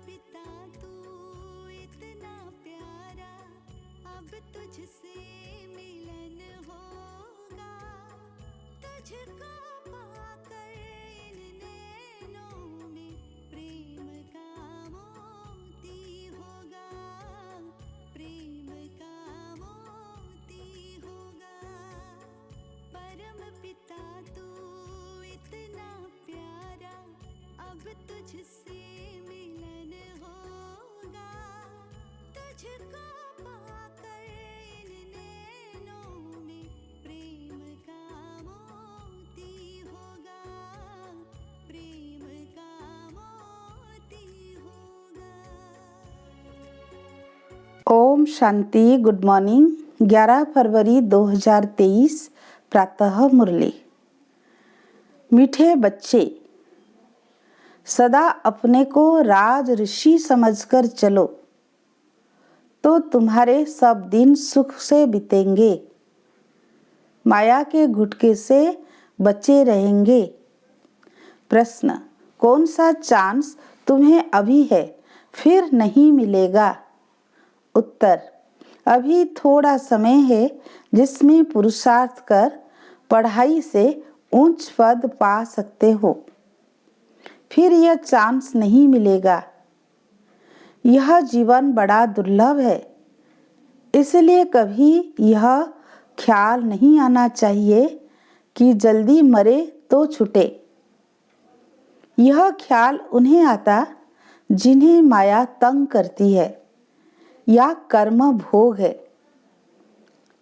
पिता तू इतना प्यारा, अब तुझसे मिलन होगा, तुझको पाकर इन नैनों में प्रेम का मोती होगा, प्रेम का मोती होगा। परम पिता तू इतना प्यारा, अब तुझसे मिलन होगा, तुझको पाकर इन नैनों में प्रेम का मोती होगा, प्रेम का मोती होगा। ओम शांति। Good morning. 11 फरवरी 2023 प्रातः मुरली। मीठे बच्चे, सदा अपने को राज ऋषि समझकर चलो तो तुम्हारे सब दिन सुख से बीतेंगे, माया के गुटके से बचे रहेंगे। प्रश्न: कौन सा चांस तुम्हें अभी है फिर नहीं मिलेगा? उत्तर: अभी थोड़ा समय है जिसमें पुरुषार्थ कर पढ़ाई से उच्च पद पा सकते हो, फिर यह चांस नहीं मिलेगा। यह जीवन बड़ा दुर्लभ है, इसलिए कभी यह ख्याल नहीं आना चाहिए कि जल्दी मरे तो छूटे। यह ख्याल उन्हें आता जिन्हें माया तंग करती है या कर्म भोग है।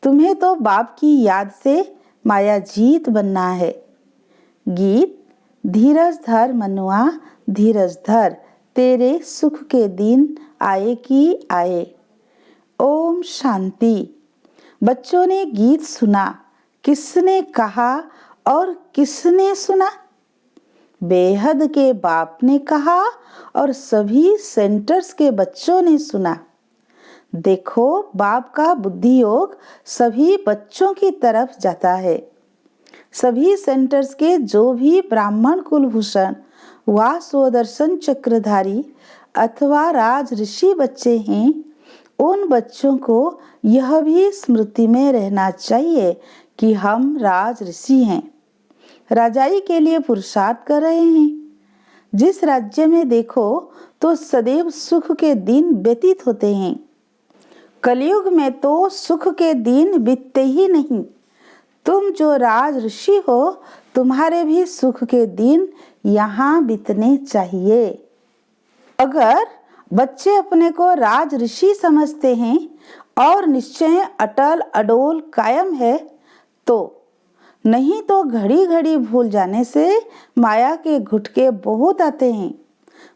तुम्हें तो बाप की याद से माया जीत बनना है। गीत: धीरज धर मनुआ धीरज धर, तेरे सुख के दिन आए कि आए। ओम शांति। बच्चों ने गीत सुना, किसने कहा और किसने सुना? बेहद के बाप ने कहा और सभी सेंटर्स के बच्चों ने सुना। देखो, बाप का बुद्धि योग सभी बच्चों की तरफ जाता है। सभी सेंटर्स के जो भी ब्राह्मण कुलभूषण व स्वदर्शन चक्रधारी अथवा राज ऋषि बच्चे हैं, उन बच्चों को यह भी स्मृति में रहना चाहिए कि हम राज ऋषि हैं, राजाई के लिए पुरुषार्थ कर रहे हैं। जिस राज्य में देखो तो सदैव सुख के दिन व्यतीत होते हैं। कलयुग में तो सुख के दिन बीतते ही नहीं। तुम जो राज ऋषि हो, तुम्हारे भी सुख के दिन यहाँ बीतने चाहिए। अगर बच्चे अपने को राज ऋषि समझते हैं और निश्चय अटल अडोल कायम है तो, नहीं तो घड़ी घड़ी भूल जाने से माया के घुटके बहुत आते हैं।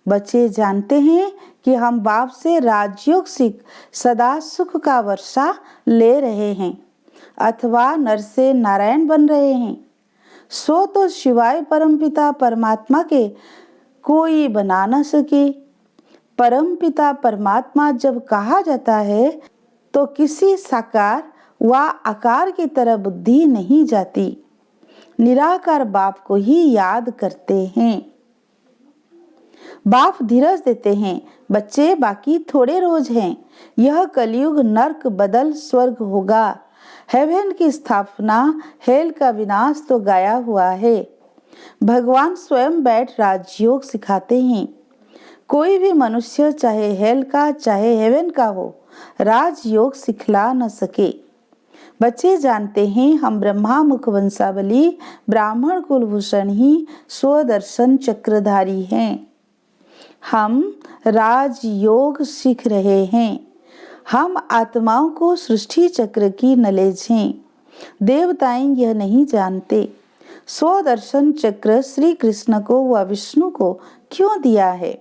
बच्चे जानते हैं कि हम बाप से राजयोग सीख सदा सुख का वर्षा ले रहे हैं अथवा नर से नारायण बन रहे हैं। सो तो शिवाय परमपिता परमात्मा के कोई बना न सके। परमपिता परमात्मा जब कहा जाता है तो किसी साकार व आकार की तरह बुद्धि नहीं जाती, निराकार बाप को ही याद करते हैं। बाप धीरज देते हैं, बच्चे बाकी थोड़े रोज हैं। यह कलयुग नर्क बदल स्वर्ग होगा। हेवन की स्थापना, हेल का विनाश तो गाया हुआ है। भगवान स्वयं बैठ राजयोग सिखाते हैं। कोई भी मनुष्य चाहे हेल का चाहे हेवन का हो, राजयोग सिखला न सके। बच्चे जानते हैं हम ब्रह्मा मुख वंशावली ब्राह्मण कुलभूषण ही स्वदर्शन चक्रधारी हैं। हम राजयोग सीख रहे हैं। हम आत्माओं को सृष्टि चक्र की नॉलेज हैं। देवताएं यह नहीं जानते। स्वदर्शन चक्र श्री कृष्ण को व विष्णु को क्यों दिया है?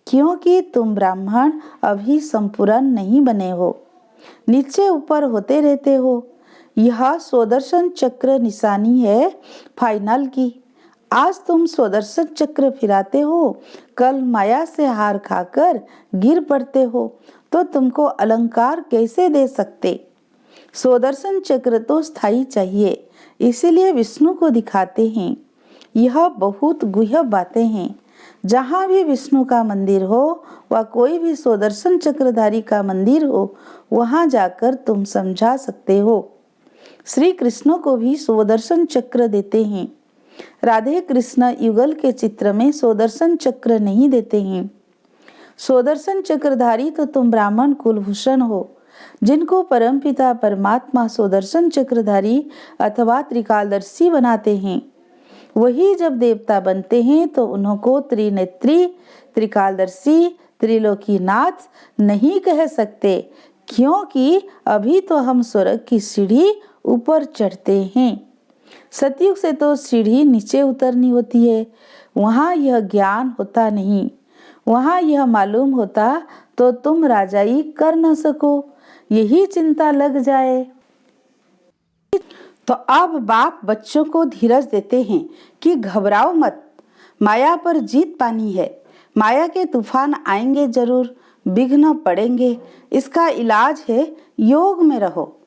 क्योंकि तुम ब्राह्मण अभी संपूर्ण नहीं बने हो, नीचे ऊपर होते रहते हो। यह स्वदर्शन चक्र निशानी है फाइनल की। आज तुम स्वदर्शन चक्र फिराते हो, कल माया से हार खाकर गिर पड़ते हो तो तुमको अलंकार कैसे दे सकते? स्वदर्शन चक्र तो स्थायी चाहिए, इसीलिए विष्णु को दिखाते हैं। यह बहुत गुह्य बातें हैं। जहाँ भी विष्णु का मंदिर हो व कोई भी सुदर्शन चक्रधारी का मंदिर हो, वहाँ जाकर तुम समझा सकते हो। श्री कृष्ण को भी सुदर्शन चक्र देते हैं। राधे कृष्ण युगल के चित्र में सुदर्शन चक्र नहीं देते हैं। सुदर्शन चक्रधारी तो तुम ब्राह्मण कुलभूषण हो, जिनको परमपिता परमात्मा सुदर्शन चक्रधारी अथवा त्रिकालदर्शी बनाते हैं। वही जब देवता बनते हैं तो उनको त्रिनेत्री, त्रिकालदर्शी, त्रिलोकीनाथ नहीं कह सकते, क्योंकि अभी तो हम स्वर्ग की सीढ़ी ऊपर चढ़ते हैं। सतयुग से तो सीढ़ी नीचे उतरनी होती है। वहाँ यह ज्ञान होता नहीं। वहाँ यह मालूम होता तो तुम राजाई कर न सको, यही चिंता लग जाए। तो अब बाप बच्चों को धीरज देते हैं कि घबराओ मत, माया पर जीत पानी है। माया के तूफान आएंगे जरूर, विघ्न पड़ेंगे। इसका इलाज है योग में रहो।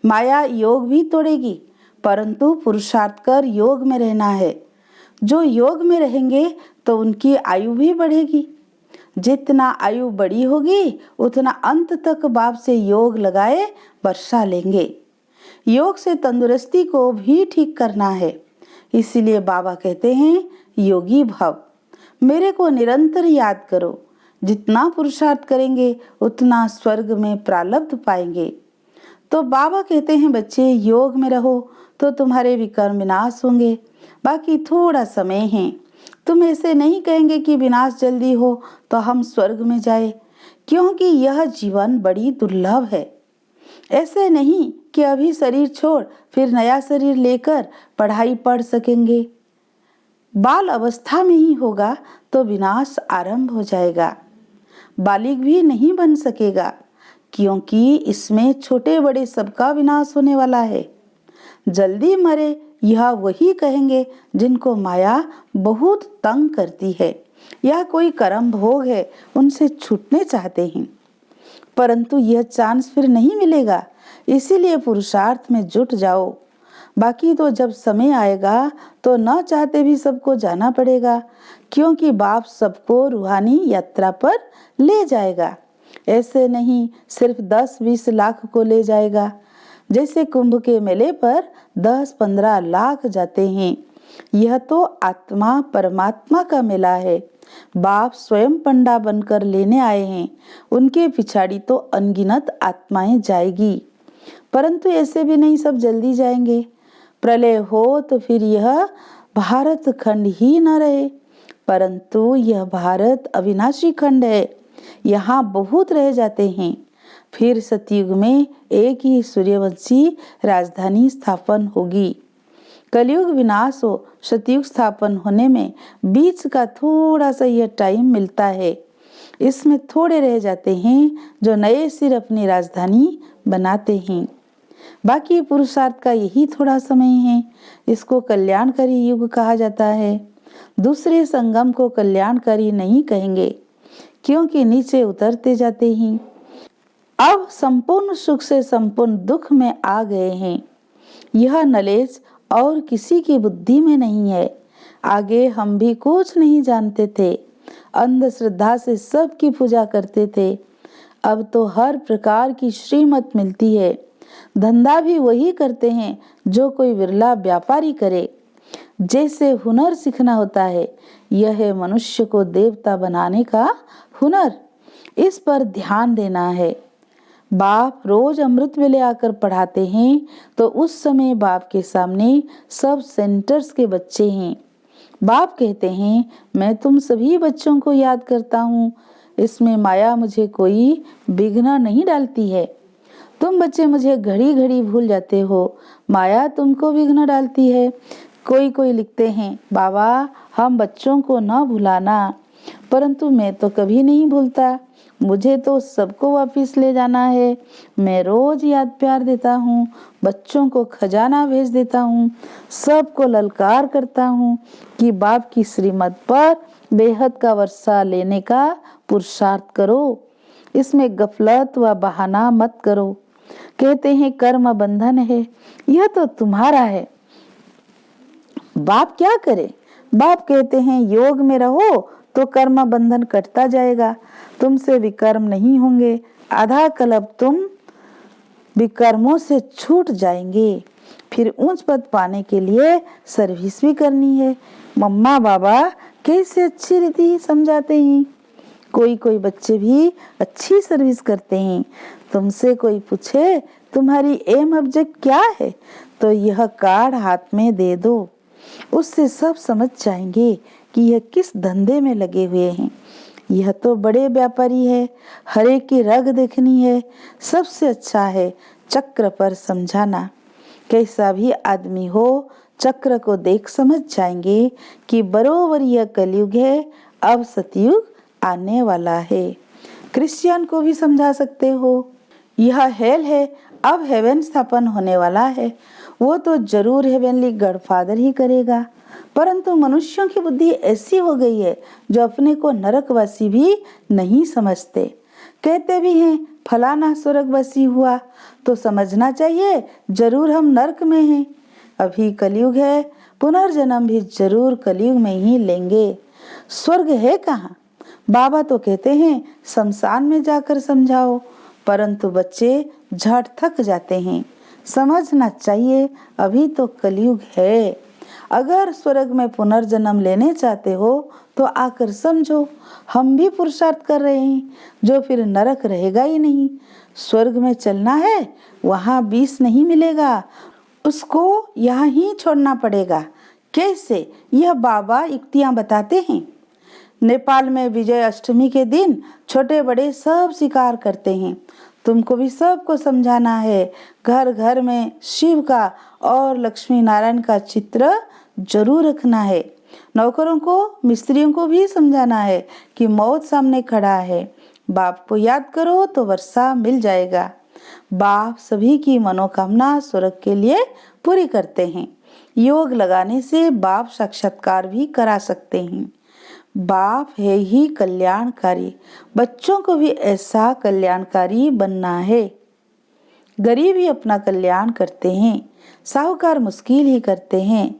माया योग भी तोड़ेगी, परंतु पुरुषार्थ कर योग में रहना है। जो योग में रहेंगे तो उनकी आयु भी बढ़ेगी। जितना आयु बड़ी होगी उतना अंत तक बाप से योग लगाए वर्षा लेंगे। योग से तंदुरुस्ती को भी ठीक करना है। इसीलिए बाबा कहते हैं योगी भव, मेरे को निरंतर याद करो। जितना पुरुषार्थ करेंगे उतना स्वर्ग में प्रारब्ध पाएंगे। तो बाबा कहते हैं बच्चे योग में रहो तो तुम्हारे विकर्म विनाश होंगे। बाकी थोड़ा समय है। तुम ऐसे नहीं कहेंगे कि विनाश जल्दी हो तो हम स्वर्ग में जाए, क्योंकि यह जीवन बड़ी दुर्लभ है। ऐसे नहीं कि अभी शरीर छोड़ फिर नया शरीर लेकर पढ़ाई पढ़ सकेंगे। बाल अवस्था में ही होगा तो विनाश आरंभ हो जाएगा। बालिग भी नहीं बन सकेगा, क्योंकि इसमें छोटे बड़े सबका विनाश होने वाला है। जल्दी मरे यह वही कहेंगे जिनको माया बहुत तंग करती है या कोई कर्म भोग है उनसे छूटने चाहते हैं, परंतु यह चांस फिर नहीं मिलेगा। इसीलिए पुरुषार्थ में जुट जाओ। बाकी तो जब समय आएगा तो न चाहते भी सबको जाना पड़ेगा, क्योंकि बाप सबको रूहानी यात्रा पर ले जाएगा। ऐसे नहीं सिर्फ 10-20 लाख को ले जाएगा। जैसे कुंभ के मेले पर 10-15 लाख जाते हैं। यह तो आत्मा परमात्मा का मेला है। बाप स्वयं पंडा बनकर लेने आए हैं। उनके पिछाड़ी तो अनगिनत आत्माएं जाएगी, परंतु ऐसे भी नहीं सब जल्दी जाएंगे। प्रलय हो तो फिर यह भारत खंड ही न रहे, परंतु यह भारत अविनाशी खंड है। यहाँ बहुत रह जाते हैं। फिर सतयुग में एक ही सूर्यवंशी राजधानी स्थापन होगी। कलयुग विनाश हो, सतयुग स्थापन होने में बीच का थोड़ा सा यह टाइम मिलता है। इसमें थोड़े रह जाते हैं जो नए सिर अपनी राजधानी बनाते हैं। बाकी पुरुषार्थ का यही थोड़ा समय है। इसको कल्याणकारी युग कहा जाता है। दूसरे संगम को कल्याणकारी नहीं कहेंगे, क्योंकि नीचे उतरते जाते हैं। अब संपूर्ण सुख से संपूर्ण दुख में आ गए हैं। यह नॉलेज और किसी की बुद्धि में नहीं है। आगे हम भी कुछ नहीं जानते थे, अंधश्रद्धा से सबकी पूजा करते थे। अब तो हर प्रकार की श्रीमत मिलती है। धंधा भी वही करते हैं जो कोई विरला व्यापारी करे। जैसे हुनर सीखना होता है, यह है मनुष्य को देवता बनाने का हुनर। इस पर ध्यान देना है। बाप रोज अमृत वेले आकर पढ़ाते हैं, तो उस समय बाप के सामने सब सेंटर्स के बच्चे हैं। बाप कहते हैं मैं तुम सभी बच्चों को याद करता हूँ। इसमें माया मुझे कोई विघ्न नहीं डालती है। तुम बच्चे मुझे घड़ी घड़ी भूल जाते हो, माया तुमको विघ्न डालती है। कोई लिखते हैं बाबा हम बच्चों को न भुलाना, परंतु मैं तो कभी नहीं भूलता। मुझे तो सबको वापस ले जाना है। मैं रोज याद प्यार देता हूँ, बच्चों को खजाना भेज देता हूँ, सबको ललकार करता हूँ कि बाप की श्रीमत पर बेहद का वर्षा लेने का पुरुषार्थ करो। इसमें गफलत व बहाना मत करो। कहते हैं कर्म बंधन है, यह तो तुम्हारा है। बाप क्या करे? बाप कहते हैं योग में रहो तो कर्म बंधन कटता जाएगा, तुमसे विकर्म नहीं होंगे। आधा कल्प तुम विकर्मों से छूट जाएंगे। फिर ऊंच पद पाने के लिए सर्विस भी करनी है। मम्मा बाबा कैसे अच्छी रीति समझाते हैं। कोई कोई बच्चे भी अच्छी सर्विस करते हैं। तुमसे कोई पूछे तुम्हारी एम ऑब्जेक्ट क्या है, तो यह कार्ड हाथ में दे दो। उससे सब समझ जाएंगे कि यह किस धंधे में लगे हुए हैं। यह तो बड़े व्यापारी है, हर एक की रग देखनी है। सबसे अच्छा है चक्र पर समझाना। कैसा भी आदमी हो, चक्र को देख समझ जाएंगे कि बरोबर यह कलयुग है, अब सतयुग आने वाला है। क्रिश्चियन को भी समझा सकते हो, यह हेल है, अब हेवन स्थापन होने वाला है। वो तो जरूर हेवनली गॉडफादर ही करेगा। परंतु मनुष्यों की बुद्धि ऐसी हो गई है जो अपने को नरकवासी भी नहीं समझते। कहते भी हैं फलाना स्वर्गवासी हुआ, तो समझना चाहिए जरूर हम नरक में हैं। अभी कलयुग है, पुनर्जन्म भी जरूर कलयुग में ही लेंगे। स्वर्ग है कहाँ? बाबा तो कहते हैं शमशान में जाकर समझाओ, परंतु बच्चे झट थक जाते हैं। समझना चाहिए अभी तो कलयुग है। अगर स्वर्ग में पुनर्जन्म लेने चाहते हो तो आकर समझो, हम भी पुरुषार्थ कर रहे हैं, जो फिर नरक रहेगा ही नहीं। स्वर्ग में चलना है, वहाँ विष नहीं मिलेगा, उसको यहाँ ही छोड़ना पड़ेगा। कैसे? यह बाबा युक्तियाँ बताते हैं। नेपाल में विजय अष्टमी के दिन छोटे बड़े सब शिकार करते हैं। तुमको भी सबको समझाना है। घर घर में शिव का और लक्ष्मी नारायण का चित्र जरूर रखना है। नौकरों को, मिस्त्रियों को भी समझाना है कि मौत सामने खड़ा है। बाप को याद करो तो वर्षा मिल जाएगा। बाप सभी की मनोकामना स्वर्ग के लिए पूरी करते हैं। योग लगाने से बाप साक्षात्कार भी करा सकते हैं। बाप है ही कल्याणकारी, बच्चों को भी ऐसा कल्याणकारी बनना है। गरीब ही अपना कल्याण करते हैं, साहूकार मुश्किल ही करते हैं।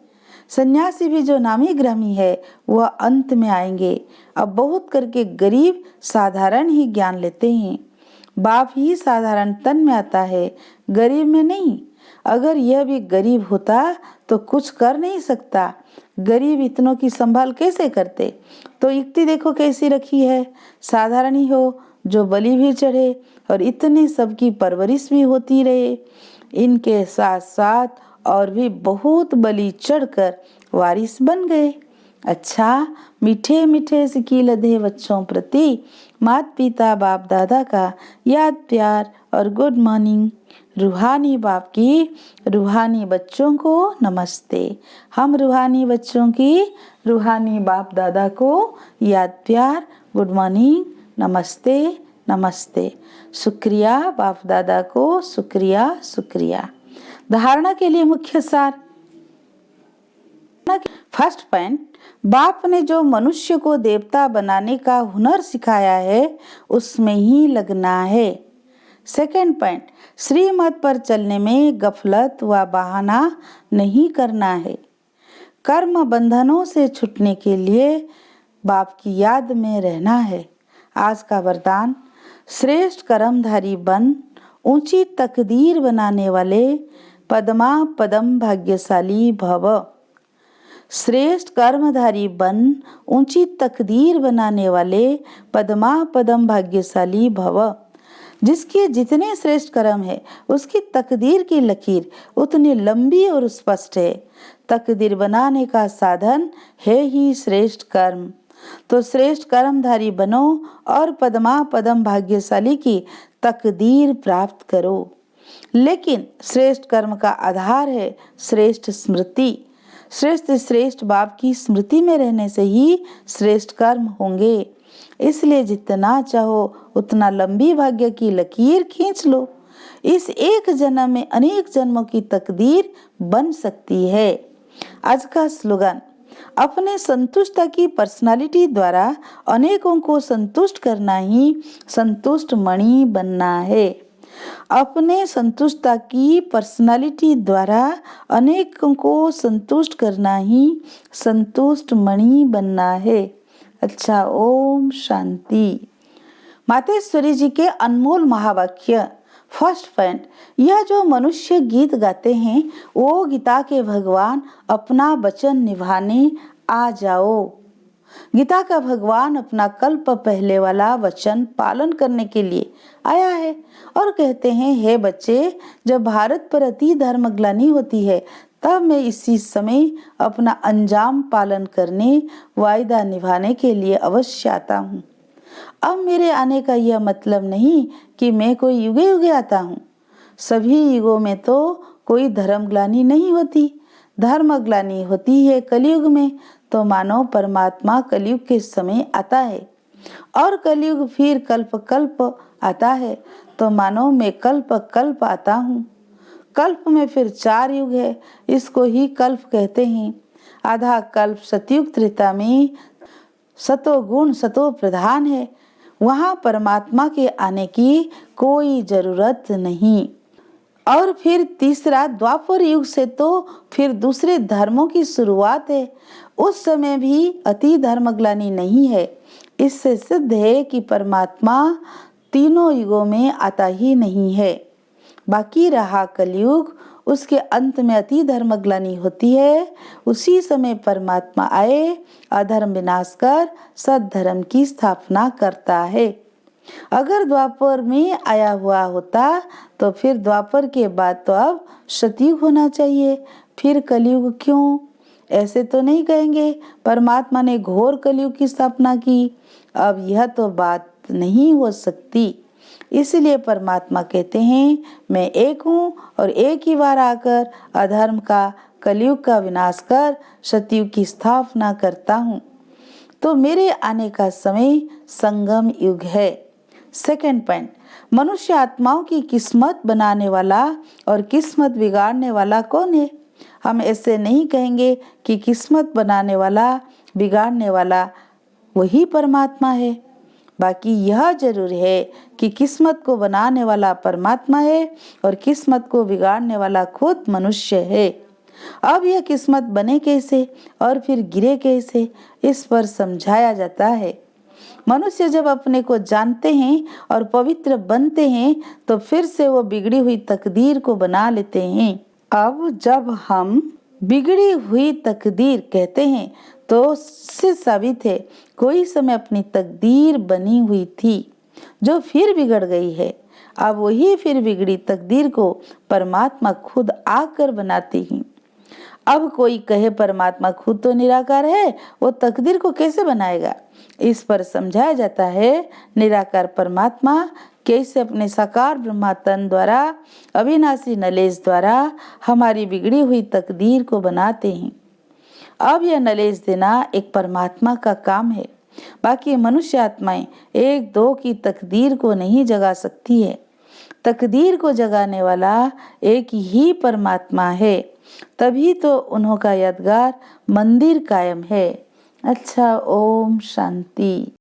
सन्यासी भी जो नामी ग्रामी है वह अंत में आएंगे। अब बहुत करके गरीब साधारण ही ज्ञान लेते हैं। बाप ही साधारण तन में आता है, गरीब में नहीं। अगर यह भी गरीब होता तो कुछ कर नहीं सकता। गरीब इतनों की संभाल कैसे करते? तो युक्ति देखो कैसी रखी है। साधारण ही हो, जो बलि भी चढ़े और इतने सबकी परवरिश भी होती रहे। इनके साथ साथ और भी बहुत बलि चढ़कर वारिस बन गए। अच्छा, मीठे मीठे सिकी लधे बच्चों प्रति माता पिता बाप दादा का याद प्यार और गुड मॉर्निंग। रूहानी बाप की रूहानी बच्चों को नमस्ते। हम रूहानी बच्चों की रूहानी बाप दादा को याद प्यार, गुड मॉर्निंग, नमस्ते नमस्ते। शुक्रिया बाप दादा को, शुक्रिया शुक्रिया। धारणा के लिए मुख्य सार। फर्स्ट पॉइंट, बाप ने जो मनुष्य को देवता बनाने का हुनर सिखाया है उसमें ही लगना है। सेकंड पॉइंट, श्रीमत पर चलने में गफलत व बहाना नहीं करना है। कर्म बंधनों से छूटने के लिए बाप की याद में रहना है। आज का वरदान, श्रेष्ठ कर्मधारी बन, ऊंची तकदीर बनाने वाले, पदमा पदम भाग्यशाली भव। श्रेष्ठ कर्मधारी बन, ऊंची तकदीर बनाने वाले, पदमा पदम भाग्यशाली भव। जिसके जितने श्रेष्ठ कर्म है उसकी तकदीर की लकीर उतनी लंबी और स्पष्ट है। तकदीर बनाने का साधन है ही श्रेष्ठ कर्म। तो श्रेष्ठ कर्मधारी बनो और पदमा पदम भाग्यशाली की तकदीर प्राप्त करो। लेकिन श्रेष्ठ कर्म का आधार है श्रेष्ठ स्मृति। श्रेष्ठ बाप की स्मृति में रहने से ही श्रेष्ठ कर्म होंगे। इसलिए जितना चाहो उतना लंबी भाग्य की लकीर खींच लो। इस एक जन्म में अनेक जन्मों की तकदीर बन सकती है। आज का स्लोगन, अपने संतुष्टता की पर्सनालिटी द्वारा अनेकों को संतुष्ट करना ही संतुष्ट मणि बनना है। अपने संतुष्टता की पर्सनालिटी द्वारा अनेकों को संतुष्ट करना ही संतुष्ट मणि बनना है। अच्छा, ओम शांति। मातेश्वरी जी के अनमोल महावाक्य। फर्स्ट पॉइंट, यह जो मनुष्य गीत गाते हैं वो गीता के भगवान अपना वचन निभाने आ जाओ। गीता का भगवान अपना कल्प पहले वाला वचन पालन करने के लिए आया है और कहते हैं, हे बच्चे, जब भारत पर अति धर्मग्लानि होती है तब मैं इसी समय अपना अंजाम पालन करने, वायदा निभाने के लिए अवश्य आता हूँ। अब मेरे आने का यह मतलब नहीं कि मैं कोई युगे युगे आता हूँ। सभी युगों में तो कोई धर्मग्लानि नहीं होती। धर्मग्लानि होती है कलयुग में, तो मानो परमात्मा कलयुग के समय आता है और कलयुग फिर कल्प कल्प आता है, तो मानो मैं कल्प कल्प आता हूँ। कल्प में फिर 4 युग है, इसको ही कल्प कहते हैं। आधा कल्प सतयुग त्रेता में सतो गुण सतो प्रधान है, वहां परमात्मा के आने की कोई जरूरत नहीं। और फिर तीसरा द्वापर युग से तो फिर दूसरे धर्मों की शुरुआत है, उस समय भी अति धर्मग्लानि नहीं है। इससे सिद्ध है कि परमात्मा तीनों युगों में आता ही नहीं है। बाकी रहा कलयुग, उसके अंत में अति धर्मग्लानि होती है। उसी समय परमात्मा आए, अधर्म विनाश कर सद्धर्म की स्थापना करता है। अगर द्वापर में आया हुआ होता तो फिर द्वापर के बाद तो अब सतयुग होना चाहिए, फिर कलयुग क्यों? ऐसे तो नहीं कहेंगे परमात्मा ने घोर कलयुग की स्थापना की। अब यह तो बात नहीं हो सकती। इसलिए परमात्मा कहते हैं, मैं एक हूँ और एक ही बार आकर अधर्म का, कलयुग का विनाश कर सतयुग की स्थापना करता हूँ। तो मेरे आने का समय संगम युग है। सेकंड पॉइंट, मनुष्य आत्माओं की किस्मत बनाने वाला और किस्मत बिगाड़ने वाला कौन है? हम ऐसे नहीं कहेंगे कि किस्मत बनाने वाला, बिगाड़ने वाला वही परमात्मा है। बाकी यह जरूर है कि किस्मत को बनाने वाला परमात्मा है और किस्मत को बिगाड़ने वाला खुद मनुष्य है। अब यह किस्मत बने कैसे और फिर गिरे कैसे, इस पर समझाया जाता है। मनुष्य जब अपने को जानते हैं और पवित्र बनते हैं तो फिर से वो बिगड़ी हुई तकदीर को बना लेते हैं। अब जब हम बिगड़ी हुई तकदीर कहते हैं तो उससे साबित है कोई समय अपनी तकदीर बनी हुई थी जो फिर बिगड़ गई है। अब वही फिर बिगड़ी तकदीर को परमात्मा खुद आकर बनाते हैं। अब कोई कहे परमात्मा खुद तो निराकार है, वो तकदीर को कैसे बनाएगा? इस पर समझाया जाता है, निराकार परमात्मा कैसे अपने साकार ब्रह्मा तन द्वारा, अविनाशी नलेज द्वारा हमारी बिगड़ी हुई तकदीर को बनाते हैं। अब यह नलेज देना एक परमात्मा का काम है। बाकी मनुष्य आत्माएं एक दो की तकदीर को नहीं जगा सकती है। तकदीर को जगाने वाला एक ही परमात्मा है, तभी तो उन्हों का यादगार मंदिर कायम है। अच्छा, ओम शांति।